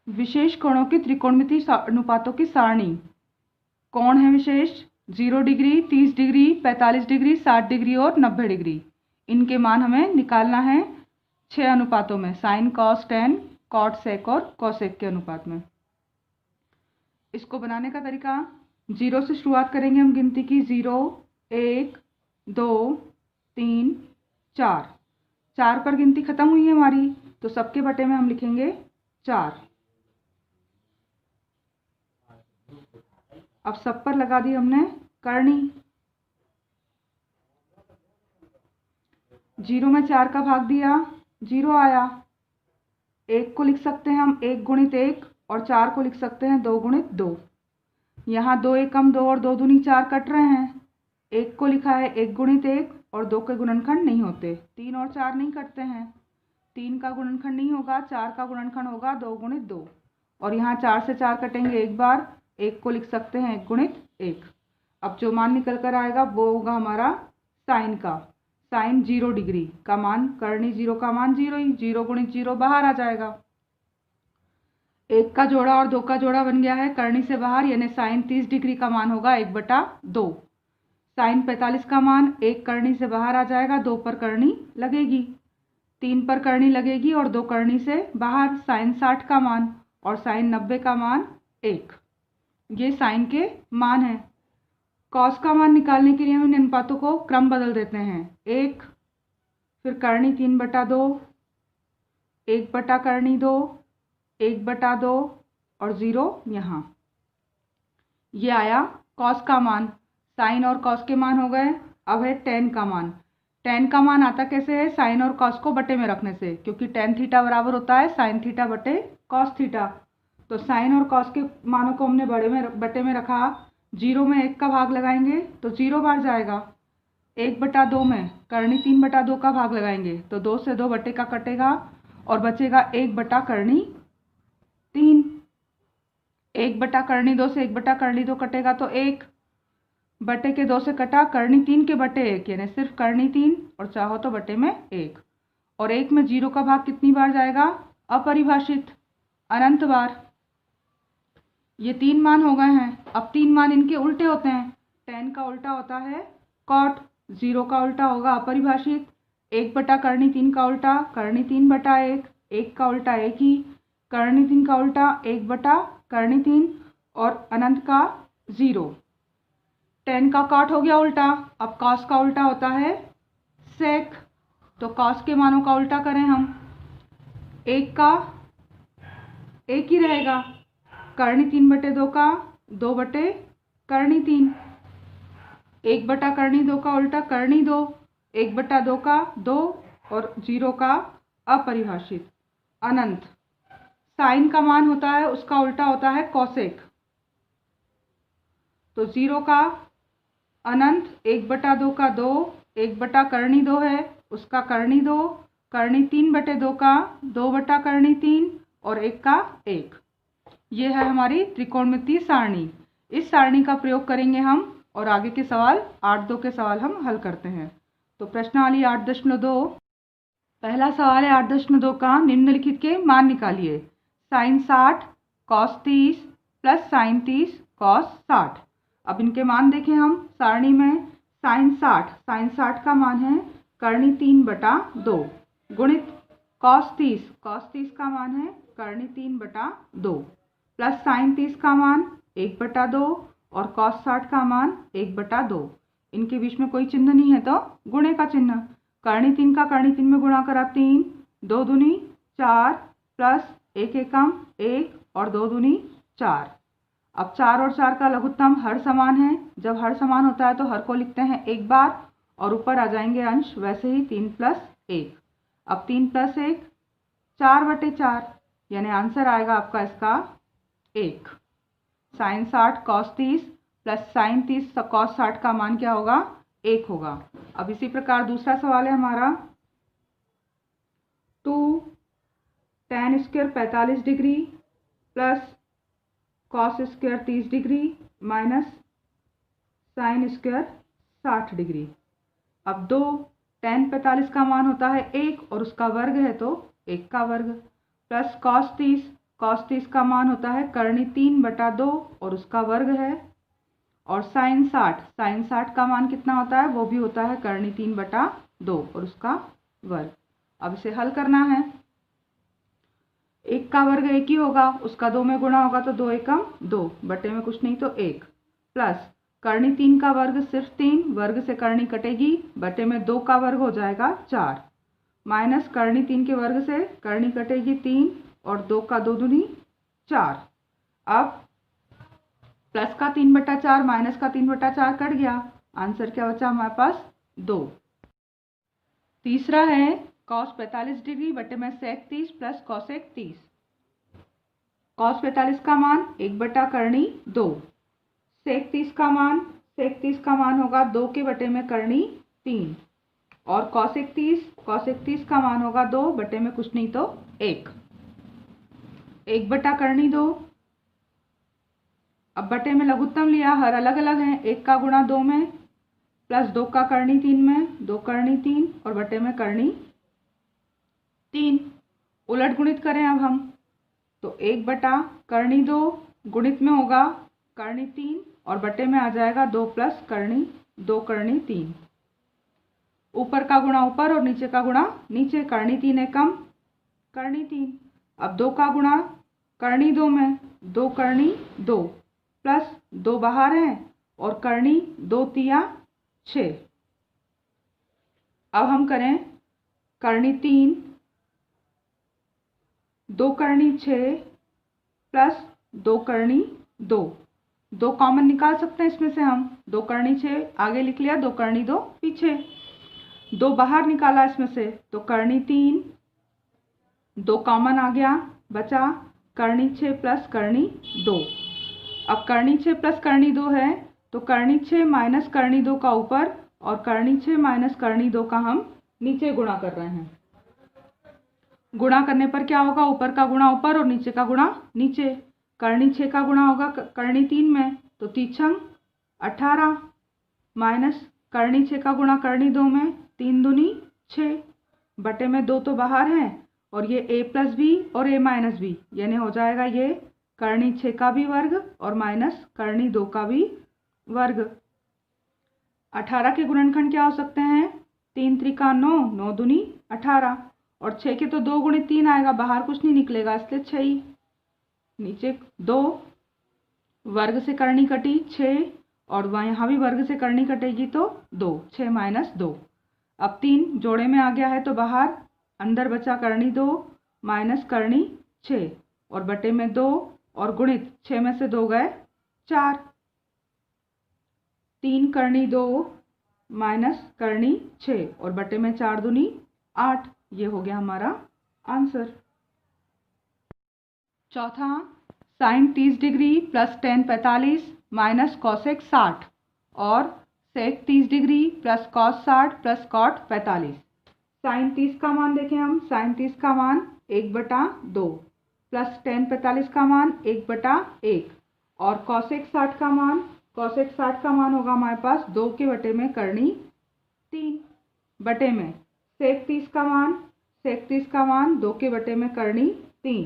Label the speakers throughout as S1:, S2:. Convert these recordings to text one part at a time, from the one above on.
S1: विशेष कोणों की त्रिकोणमितीय अनुपातों की सारणी। कोण है विशेष 0 डिग्री, 30 डिग्री, 45 डिग्री, 60 डिग्री और 90 डिग्री। इनके मान हमें निकालना है 6 अनुपातों में, साइन, कॉस, टेन, कॉट, सेक और कोसेक के अनुपात में। इसको बनाने का तरीका, 0 से शुरुआत करेंगे हम गिनती की। 0, 1, 2, 3, 4। 4 पर गिनती खत्म हुई है हमारी, तो सबके बटे में हम लिखेंगे 4। अब सब पर लगा दी हमने करनी। 0 में 4 का भाग दिया, 0 आया। 1 को लिख सकते हैं हम 1 गुणित 1, और 4 को लिख सकते हैं 2 गुणित 2। यहाँ 2 एकम 2 और 2 दूनी 4 कट रहे हैं। 1 को लिखा है 1 गुणित 1, और 2 के गुणनखंड नहीं होते। 3 और 4 नहीं कटते हैं, 3 का गुणनखंड नहीं होगा, 4 का गुणनखंड होगा 2 गुणित 2। और यहाँ 4 से 4 कटेंगे एक बार, 1 को लिख सकते हैं 1 गुणित 1। अब जो मान निकल कर आएगा वो होगा हमारा साइन का। साइन 0 डिग्री का मान, करनी 0 का मान 0 ही, 0 गुणित 0 बाहर आ जाएगा। 1 का जोड़ा और 2 का जोड़ा बन गया है करनी से बाहर, यानी साइन 30 डिग्री का मान होगा 1/2। साइन 45 का मान 1 करनी से बाहर आ जाएगा, 2 पर करनी लगेगी, 3 पर करनी लगेगी और 2 करनी से बाहर। साइन 60 का मान और साइन 90 का मान 1। ये साइन के मान है। कॉस का मान निकालने के लिए हम इन अनुपातों को क्रम बदल देते हैं। 1, फिर करनी 3/2, 1 बटा करनी 2, 1/2 और 0 यहाँ। ये आया कॉस का मान। साइन और कॉस के मान हो गए। अब है टेन का मान। टेन का मान आता कैसे है? साइन और कॉस को बटे में रखने से, क्योंकि टेन थीटा बराबर होता है साइन थीटा बटे कॉस थीटा। तो साइन और कॉस के मानों को हमने बटे में रखा। 0 में 1 का भाग लगाएंगे तो 0 बार जाएगा। 1/2 में करनी 3/2 का भाग लगाएंगे तो 2 से 2 बटे का कटेगा और बचेगा 1 बटा करनी 3। 1 बटा करनी 2 से 1 बटा करनी 2 कटेगा तो 1 बटे के 2 से कटा, करनी 3 के बटे 1, यानी सिर्फ करनी 3, और चाहो तो बटे में 1। और 1 में 0 का भाग कितनी बार जाएगा? अपरिभाषित, अनंत बार। ये 3 मान हो गए हैं। अब 3 मान इनके उल्टे होते हैं। टेन का उल्टा होता है कॉट, 0 का उल्टा होगा अपरिभाषित, 1 बटा करनी 3 का उल्टा करनी 3/1, 1 का उल्टा 1 ही, करनी 3 का उल्टा 1 बटा करनी 3 और अनंत का 0। टेन का कॉट हो गया उल्टा। अब कॉस का उल्टा होता है सेक, तो कॉस के मानों का उल्टा करें हम, 1 का 1 ही रहेगा, करनी 3/2 का 2 बटे करनी 3, 1 बटा करनी 2 का उल्टा करनी 2, 1/2 का 2 और 0 का अपरिभाषित अनंत। साइन का मान होता है, उसका उल्टा होता है कॉसेक। तो 0 का अनंत 1/2 का 2, 1 बटा करनी 2 है उसका करनी 2, करनी 3/2 का 2 बटा करनी 3 और 1 का 1। ये है हमारी त्रिकोणमितीय सारणी। इस सारणी का प्रयोग करेंगे हम और आगे के सवाल 8.2 के सवाल हम हल करते हैं। तो प्रश्नावली 8.2, पहला सवाल है 8.2 का, निम्नलिखित के मान निकालिए। Sine 60 cos 30 plus sine 30 cos 60। अब इनके मान देखें हम सारणी में। साइन 60 का मान है करनी 3/2 गुणित कॉस 30 का मान है करनी 3/2 प्लस साइन 30 का मान 1/2 और कॉस 60 का मान 1/2। इनके बीच में कोई चिन्ह नहीं है तो गुणे का चिन्ह। करनी 3 का करनी 3 में गुणा करा 3, 2 दूनी 4 प्लस 1 एकम 1 और 2 दूनी 4। अब 4 और 4 का लघुत्तम हर समान है। जब हर समान होता है तो हर को लिखते हैं एक बार और ऊपर आ जाएंगे अंश, वैसे ही 3 + 1। अब 3 + 1 4/4, यानी आंसर आएगा आपका इसका 1। Sine 60 cos 30 plus sine 30 cos 60 का मान क्या होगा? 1 होगा। अब इसी प्रकार दूसरा सवाल है हमारा 2 tan square 45 degree plus cos square 30 degree minus sine square 60 degree. अब 2 tan 45 का मान होता है 1 और उसका वर्ग है तो 1 का वर्ग प्लस कॉस 30 cos 30 का मान होता है करनी 3/2 और उसका वर्ग है। और sin 60 का मान कितना होता है, वो भी होता है करनी 3/2 और उसका वर्ग। अब इसे हल करना है। 1 का वर्ग 1 ही होगा, उसका 2 में गुणा होगा तो 2 एकम 2, बटे में कुछ नहीं तो 1, प्लस करनी 3 का वर्ग सिर्फ 3, वर्ग से करनी कटेगी, बटे में 2 का वर्ग हो जाएगा 4, माइनस करनी 3 के वर्ग से करनी कटेगी 3 और 2 का 2 दूनी 4। अब प्लस का 3/4 माइनस का 3/4 कट गया, आंसर क्या बचा हमारे पास 2। तीसरा है cos 45 डिग्री बटे में sec 30 प्लस cosec 30। cos 45 का मान 1/करनी 2, sec 30 का मान होगा 2 के बटे में करनी 3 और cosec 30 का मान होगा 2 बटे में कुछ नहीं तो 1, 1/करनी 2। अब बटे में लघुत्तम लिया, हर अलग अलग हैं, 1 का गुणा 2 में प्लस 2 का करनी 3 में, 2 करनी 3 और बटे में करनी 3। उलट गुणित करें अब हम तो 1/करनी 2 गुणित में होगा करनी 3 और बटे में आ जाएगा 2 प्लस करनी 2 करनी 3। ऊपर का गुणा ऊपर और नीचे का गुणा नीचे, करनी 3 एकम करनी 3। अब 2 का गुणा करनी 2 में, 2 करनी 2 प्लस 2 बाहर है और करनी 2 तिया 6। अब हम करें करनी 3, 2 करनी 6 प्लस 2 करनी 2, 2 कॉमन निकाल सकते हैं इसमें से हम, 2 करनी 6 आगे लिख लिया, 2 करनी 2 पीछे, 2 बाहर निकाला इसमें से तो करनी 3, 2 कॉमन आ गया, बचा करनी 6 प्लस करनी 2। अब करनी 6 प्लस करनी 2 है तो करनी 6 माइनस करनी 2 का ऊपर और करनी 6 माइनस करनी 2 का हम नीचे गुणा कर रहे हैं। गुणा करने पर क्या होगा, ऊपर का गुणा ऊपर और नीचे का गुणा नीचे। करनी 6 का गुणा होगा करनी 3 में तो 3 18 माइनस करनी 6 का गुणा करनी 2 में 3 दूनी 6, बटे में 2 तो बाहर है और ये a प्लस बी और a माइनस बी, यानी हो जाएगा ये करनी 6 का भी वर्ग और माइनस करनी 2 का भी वर्ग। 18 के गुणनखंड क्या हो सकते हैं, 3 त्रिका 9, 9 दूनी 18 और 6 के तो 2 गुणित 3 आएगा, बाहर कुछ नहीं निकलेगा इसलिए 6 ही, नीचे 2 वर्ग से करनी कटी 6 और वहाँ यहाँ भी वर्ग से करनी कटेगी तो 2, 6 माइनस 2। अब 3 जोड़े में आ गया है तो बाहर, अंदर बचा करनी 2 माइनस करनी 6 और बटे में 2 और गुणित 6 में से 2 गए 4, 3 करनी 2 माइनस करनी 6 और बटे में 4 दूनी 8, ये हो गया हमारा आंसर। चौथा sine 30 degree plus ten 45 minus cosec 60 और sec 30 degree plus cos 60 plus cot 45। Sine 30 का मान देखें हम, साइन 30 का मान 1/2 प्लस टेन 45 का मान 1/1 और कॉसेक 60 का मान होगा हमारे पास 2 के बटे में करनी 3 बटे में सेक 30 का मान 2 के बटे में करनी 3।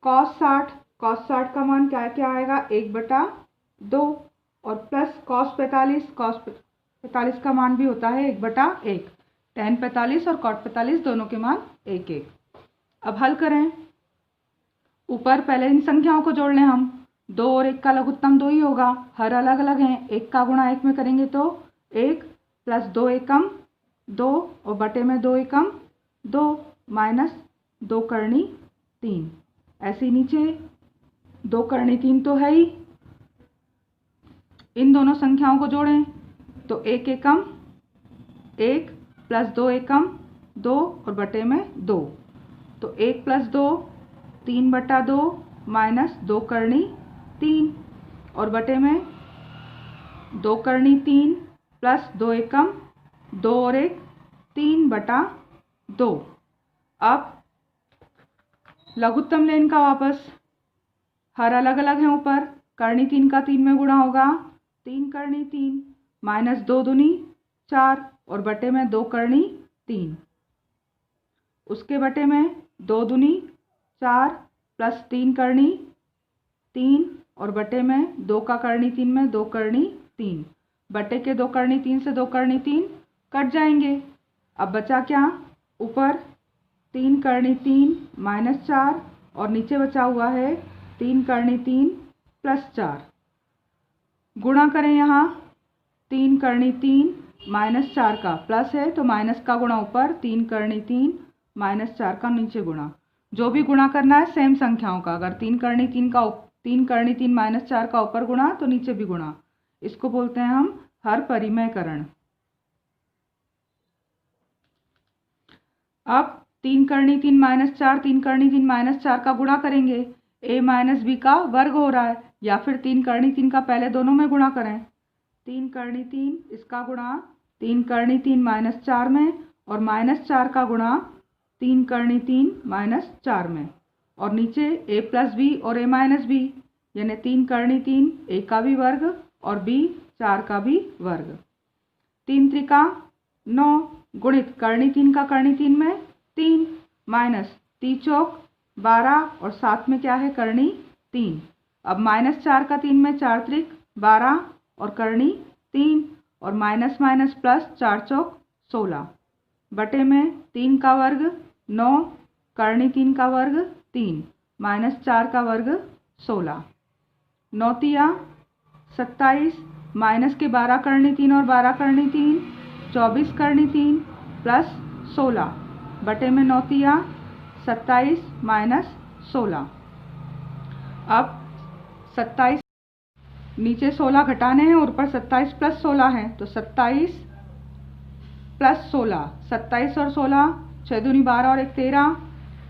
S1: कॉस 60 का मान क्या क्या आएगा 1/2 और प्लस कॉस 45 का मान भी होता है 1/1। टेन 45 और कॉट 45 दोनों के मान 1-1। अब हल करें, ऊपर पहले इन संख्याओं को जोड़ लें हम, 2 और 1 का लघुत्तम 2 ही होगा, हर अलग अलग हैं, 1 का गुणा 1 में करेंगे तो 1 प्लस 2 एकम 2 और बटे में 2 एकम 2 माइनस 2 करनी 3, ऐसे नीचे 2 करनी 3 तो है ही, इन दोनों संख्याओं को जोड़ें तो 1 एकम 1 प्लस 2 एकम 2 और बटे में 2 तो 1 प्लस 2 3/2 माइनस 2 करनी 3 और बटे में 2 करनी 3 प्लस 2 एकम 2 और 1 3/2। अब लघुत्तम लें इनका वापस, हर अलग अलग हैं, ऊपर करनी 3 का 3 में गुणा होगा 3 करनी 3 माइनस 2 दूनी 4 और बटे में 2 करनी 3, उसके बटे में 2 दूनी 4 प्लस 3 करनी 3 और बटे में 2 का करनी 3 में 2 करनी 3, बटे के 2 करनी 3 से 2 करनी 3 कट जाएंगे। अब बचा क्या, ऊपर 3 करनी 3 -4 और नीचे बचा हुआ है 3 करनी 3 +4। गुणा करें, यहाँ 3 करनी 3 -4 का प्लस है तो माइनस का गुणा ऊपर, 3 करनी 3 -4 का नीचे गुणा। जो भी गुणा करना है सेम संख्याओं का, अगर 3 करनी 3 -4 का ऊपर गुणा तो नीचे भी गुणा। इसको बोलते हैं हम हर परिमेयकरण। अब 3 करनी 3 -4 3 करनी 3 -4 का गुणा करेंगे, a माइनस बी का वर्ग हो रहा है, या फिर 3 करनी 3 का पहले दोनों में गुणा करें। 3 करनी 3 इसका गुणा 3 करनी 3 -4 में और -4 का गुणा 3 करनी 3 -4 में, और नीचे a प्लस बी और a माइनस बी, यानी 3 करनी 3 a का भी वर्ग और b 4 का भी वर्ग। 3 त्रिका 9 गुणित करनी 3 का करनी 3 में 3 माइनस 3 चौक 12 और साथ में क्या है करनी 3। अब -4 का 3 में 4 त्रिक 12 और करनी 3 और माइनस माइनस प्लस 4 चौक 16, बटे में 3 का वर्ग 9 करनी 3 का वर्ग 3 -4 का वर्ग 16, 9 तिया 27 माइनस के 12 करनी 3 और 12 करनी 3 24 करनी 3 प्लस 16, बटे में 9 तिया 27 -16। अब 27 नीचे 16 घटाने हैं और ऊपर 27 + 16 है, तो 27 + 16 27 और 16 6 दूनी 12 और 1 13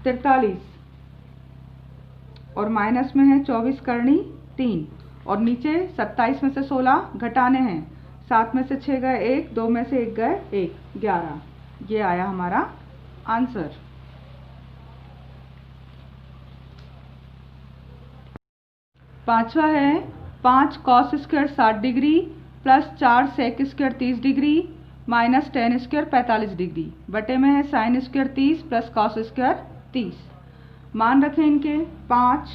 S1: 43, और माइनस में है 24 करनी 3 और नीचे 27 में से 16 घटाने हैं, 7 में से 6 गए 1, 2 में से 1 गए 1 11। ये आया हमारा आंसर। पांचवा है 5 cos square 60 degree plus 4 sec square 30 degree minus tan square 45 degree, बटे में है sin square 30 plus cos square 30। मान रखें इनके 5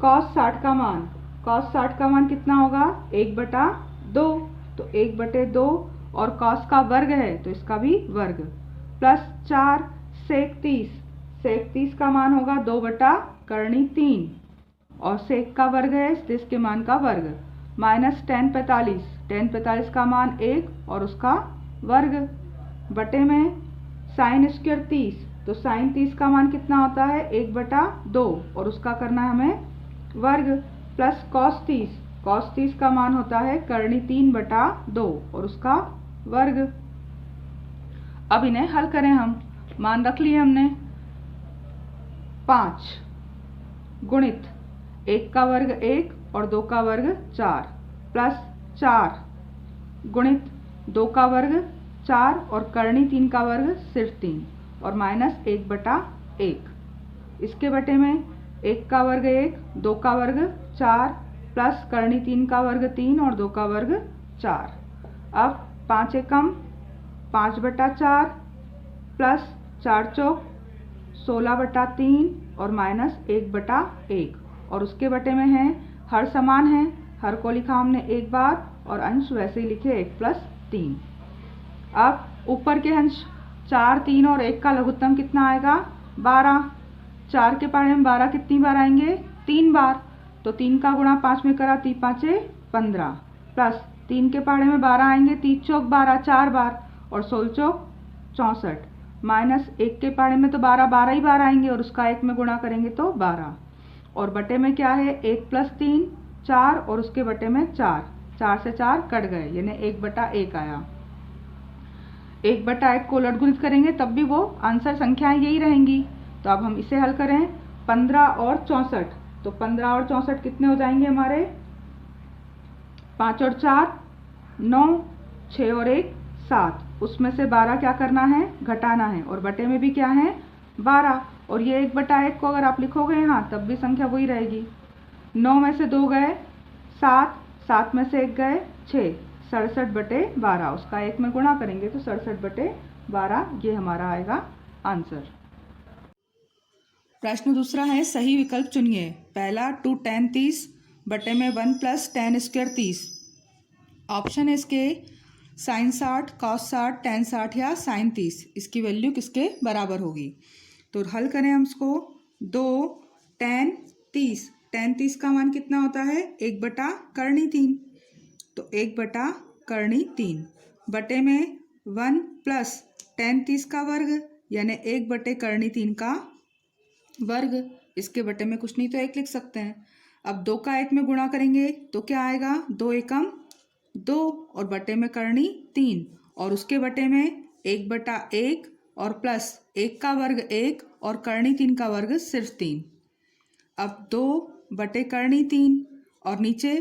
S1: cos 60 का मान कितना होगा 1/2, तो 1/2 और cos का वर्ग है तो इसका भी वर्ग, प्लस 4 sec 30 का मान होगा 2/3 और सेक का वर्ग है तो इसके मान का वर्ग, माइनस tan 45 का मान 1 और उसका वर्ग, बटे में sin स्क्वायर 30, तो sin 30 का मान कितना होता है 1/2 और उसका करना है हमें वर्ग, प्लस cos 30 का मान होता है करनी 3/2 और उसका वर्ग। अब इन्हें हल करें हम, मान रख लिए हमने 5 गुणित 1 का वर्ग 1 और 2 का वर्ग 4 प्लस 4 गुणित 2 का वर्ग 4 और करनी 3 का वर्ग सिर्फ 3 और माइनस 1/1, इसके बटे में 1 का वर्ग 1 2 का वर्ग 4 प्लस करनी 3 का वर्ग 3 और 2 का वर्ग 4। अब 5 एकम 5/4 प्लस 4 चौक 16/3 और माइनस 1/1, और उसके बटे में है हर समान है, हर को लिखा हमने एक बार और अंश वैसे ही लिखे 1 + 3। अब ऊपर के अंश 4 3 और 1 का लघुत्तम कितना आएगा 12, 4 के पहाड़े में 12 कितनी बार आएंगे 3 बार, तो 3 का गुणा 5 में करा 3 5 15 प्लस 3 के पहाड़े में 12 आएंगे 3 चौक 12 4 बार और 16 चौक 64, माइनस 1 के पहाड़े में तो 12 ही बार आएंगे और उसका 1 में गुणा करेंगे तो 12, और बटे में क्या है 1 + 3 4 और उसके बटे में 4 से 4 कट गए यानी 1/1 आया। 1/1 को उलट गुणित करेंगे तब भी वो आंसर संख्याएं यही रहेंगी। तो अब हम इसे हल करें 15 और 64, तो 15 और 64 कितने हो जाएंगे हमारे 5 और 4 9, 6 और 1 7, उसमें से 12 क्या करना है घटाना है, और बटे में भी क्या है 12, और ये 1/1 को अगर आप लिखोगे यहाँ तब भी संख्या वही रहेगी। 9 में से 2 गए 7, 7 में से 1 गए 6, 67/12, उसका 1 में गुणा करेंगे तो 67/12, ये हमारा आएगा आंसर। प्रश्न दूसरा है, सही विकल्प चुनिए। पहला 2 tan 30 बटे में 1 + tan² 30। ऑप्शन है इसके sin 60, cos 60, tan 60 या sin 30। इसकी वैल्यू किसके बराबर होगी? तो हल करें हम इसको। 2 tan 30, tan 30 का मान कितना होता है? 1/3। तो 1/3 बटे में 1 + tan 30 का वर्ग यानी 1/3 का वर्ग। इसके बटे में कुछ नहीं तो 1 लिख सकते हैं। अब 2 का 1 में गुणा करेंगे तो क्या आएगा? 2 एकम 2 और बटे में करनी 3 और उसके बटे में 1/1 और प्लस 1 का वर्ग 1 और करनी 3 का वर्ग सिर्फ 3। अब 2 बटे करनी 3 और नीचे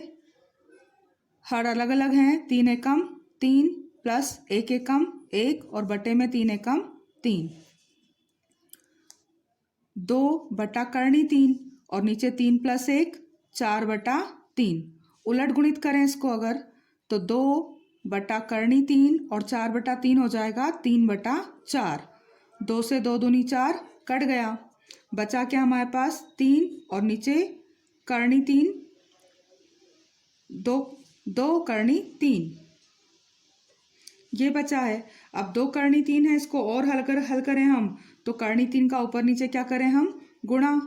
S1: हर अलग अलग हैं। 3 एकम 3 प्लस 1 एकम 1 और बटे में 3 एकम 3। 2 बटा करनी 3 और नीचे 3 + 1 4/3। उलट गुणित करें इसको अगर तो 2 बटा करनी 3 और 4/3 हो जाएगा 3/4। 2 से 2 दूनी 4 कट गया। बचा क्या हमारे पास? 3 और नीचे करनी 3 2 करनी 3 ये बचा है। अब 2 करनी 3 है, इसको और हल करें हम तो करनी 3 का ऊपर नीचे क्या करें हम? गुणा।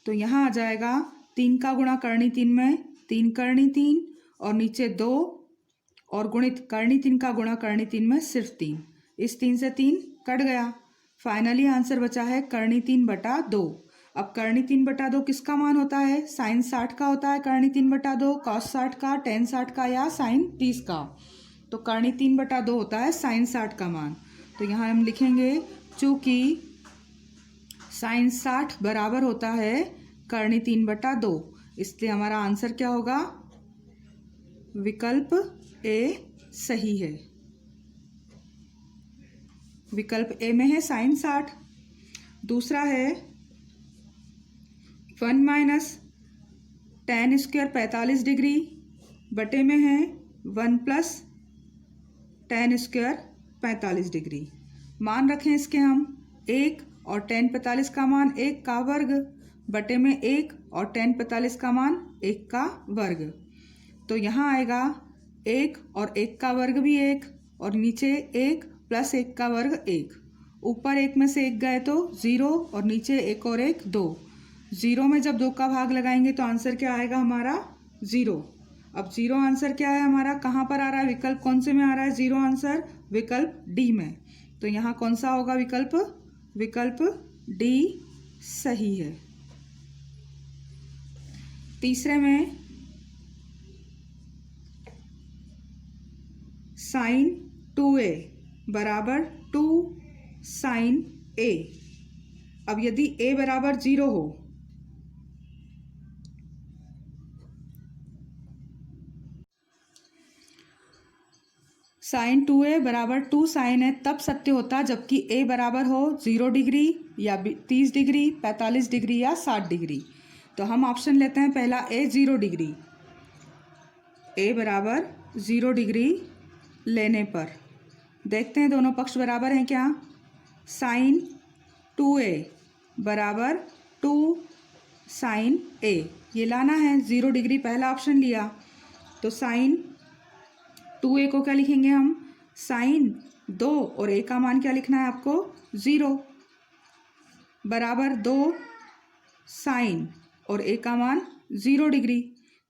S1: तो यहाँ आ जाएगा 3 का गुणा करनी 3 में 3 करनी 3 और नीचे 2 और गुणित करनी 3 का गुणा करनी 3 में सिर्फ 3। इस 3 से 3 कट गया। फाइनली आंसर बचा है करनी 3/2। अब करनी 3/2 किसका मान होता है? sin 60 का होता है करनी 3/2, cos 60 का, tan 60 का या sin 30 का। तो करनी 3/2 होता है sin 60 का मान। तो यहाँ हम लिखेंगे चूंकि sin 60 बराबर होता है करनी 3/2, इसलिए हमारा आंसर क्या होगा? विकल्प ए सही है। विकल्प ए में है sin 60। दूसरा है 1 - tan² 45 डिग्री बटे में है 1 + tan² 45 डिग्री। मान रखें इसके हम 1 और tan 45 का मान 1 का वर्ग बटे में 1 और tan 45 का मान 1 का वर्ग। तो यहाँ आएगा 1 और 1 का वर्ग भी 1 और नीचे 1 + 1 का वर्ग 1। ऊपर 1 में से 1 गए तो 0 और नीचे 1 और 1 2। 0 में जब 2 का भाग लगाएंगे तो आंसर क्या आएगा हमारा? 0। अब 0 आंसर क्या है हमारा? कहाँ पर आ रहा है? विकल्प कौन से में आ रहा है 0 आंसर? विकल्प डी में। तो यहाँ कौन सा होगा विकल्प? विकल्प डी सही है। तीसरे में sin 2a बराबर 2 sin a। अब यदि a बराबर 0 हो sin 2a बराबर 2 sin a तब सत्य होता जबकि a बराबर हो 0 डिग्री या 30 डिग्री, 45 डिग्री या 60 डिग्री। तो हम ऑप्शन लेते हैं पहला a 0 डिग्री। a बराबर 0 डिग्री लेने पर देखते हैं दोनों पक्ष बराबर हैं क्या। sin 2a बराबर 2 sin a ये लाना है। 0 डिग्री पहला ऑप्शन लिया तो sin 2a को क्या लिखेंगे हम? sin 2 और a का मान क्या लिखना है आपको? 0 बराबर 2 sin और a का मान 0 डिग्री।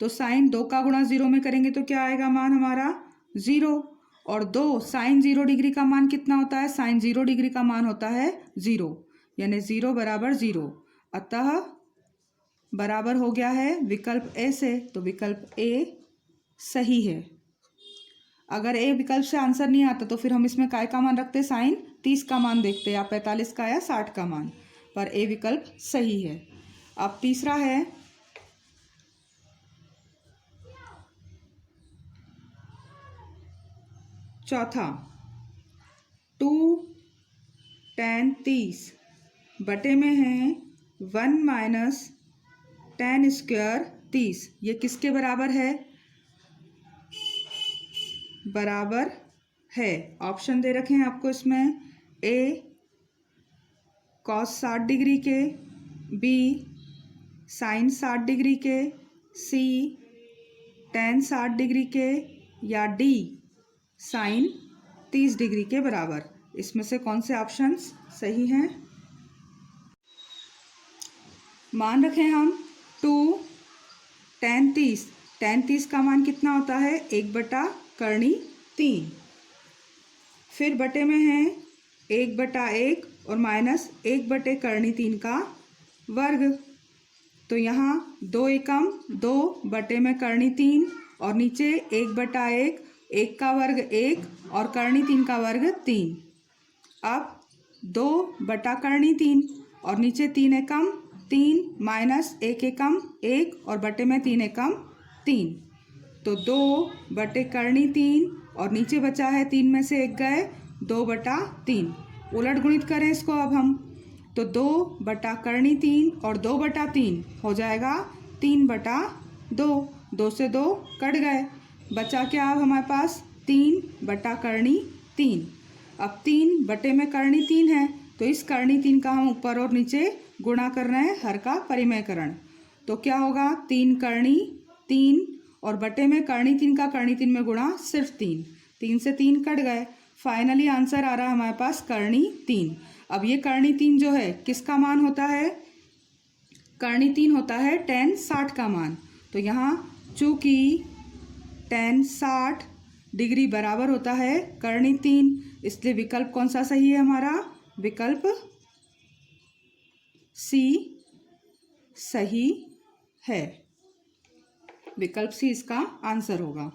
S1: तो sin 2 का गुणा 0 में करेंगे तो क्या आएगा मान हमारा? 0 और 2 sin 0 डिग्री का मान कितना होता है? sin 0 डिग्री का मान होता है 0 यानी 0 बराबर 0। अतः बराबर हो गया है विकल्प ए से। तो विकल्प ए सही है। अगर ए विकल्प से आंसर नहीं आता तो फिर हम इसमें काय का मान रखते? sin 30 का मान देखते या 45 का या 60 का मान। पर ए विकल्प सही है। अब तीसरा है चौथा 2 tan 30 बटे में है 1 - tan² 30। ये किसके बराबर है? बराबर है ऑप्शन दे रखे हैं आपको इसमें a कॉस 60 डिग्री के, बी साइन 60 डिग्री के, सी टेन 60 डिग्री के, या डी साइन 30 डिग्री के बराबर। इसमें से कौन से ऑप्शंस सही हैं? मान रखें हम 2 टेन 30। टेन 30 का मान कितना होता है? 1/3। फिर बटे में है 1/1 और माइनस 1/3 का वर्ग। तो यहाँ 2 एकम 2 बटे में 3 और नीचे 1/1, 1 का वर्ग 1 और 3 का वर्ग 3। अब 2/3 और नीचे 3 एकम 3 माइनस 1 एकम 1 और बटे में 3 एकम 3। तो 2/3 और नीचे बचा है 3 में से 1 गए, 2/3। उलट गुणित करें इसको अब हम, तो 2/3 और 2/3 हो जाएगा 3/2। 2 से 2 कट गए, बचा क्या अब हमारे पास? 3/3। अब 3 बटे में 3 है, तो इस 3 का हम ऊपर और नीचे गुणा कर रहे हैं, हर का परिमेयकरण। तो क्या होगा? 3 और बटे में 3 का 3 में गुणा सिर्फ 3। 3 से 3 कट गए, फाइनली आंसर आ रहा है हमारे पास 3। अब ये 3 जो है किसका मान होता है? 3 होता है टेन 60 का मान। तो यहाँ चूंकि टेन 60 डिग्री बराबर होता है 3, इसलिए विकल्प कौन सा सही है हमारा? विकल्प सी सही है। विकल्प सी इसका आंसर होगा।